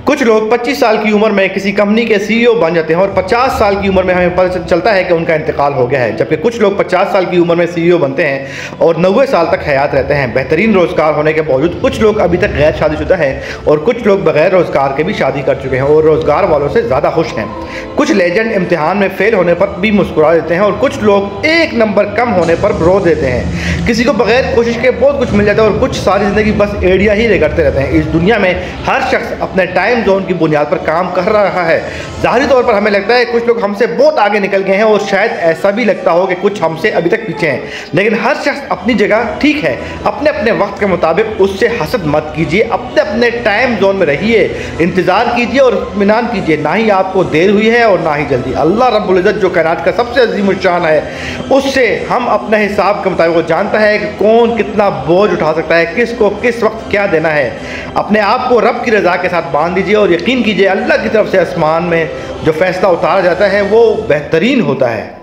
कुछ लोग 25 साल की उम्र में किसी कंपनी के सीईओ बन जाते हैं और 50 साल की उम्र में हमें पता चलता है कि उनका इंतकाल हो गया है, जबकि कुछ लोग 50 साल की उम्र में सीईओ बनते हैं और 90 साल तक हयात रहते हैं। बेहतरीन रोज़गार होने के बावजूद कुछ लोग अभी तक गैर शादीशुदा हैं और कुछ लोग बगैर रोज़गार के भी शादी कर चुके हैं और रोज़गार वालों से ज़्यादा खुश हैं। कुछ लेजेंड इम्तिहान में फेल होने पर भी मुस्कुरा देते हैं और कुछ लोग एक नंबर कम होने पर रो देते हैं। किसी को बगैर कोशिश के बहुत कुछ मिल जाता है और कुछ सारी ज़िंदगी बस एड़िया ही रगड़ते रहते हैं। इस दुनिया में हर शख्स अपने टाइम जोन की बुनियाद पर काम कर रहा है। ज़ाहिरी तौर पर हमें लगता है कुछ लोग हमसे बहुत आगे निकल गए हैं और शायद ऐसा भी लगता हो कि कुछ हमसे अभी तक पीछे हैं, लेकिन हर शख्स अपनी जगह ठीक है। अपने अपने वक्त के मुताबिक उससे हसद मत कीजिए, अपने अपने टाइम जोन में रहिए, इंतज़ार कीजिए और इत्मीनान कीजिए। ना ही आपको देर हुई है और ना ही जल्दी। अल्लाह रब्बुल इज़्ज़त जो कायनात का सबसे अज़ीम शान है, उससे हम अपने हिसाब के मुताबिक वो जानता है कि कौन कितना बोझ उठा सकता है, किसको किस वक्त क्या देना है। अपने आप को रब की रज़ा के साथ बांध दीजिए और यकीन कीजिए अल्लाह की तरफ से आसमान में जो फ़ैसला उतारा जाता है वो बेहतरीन होता है।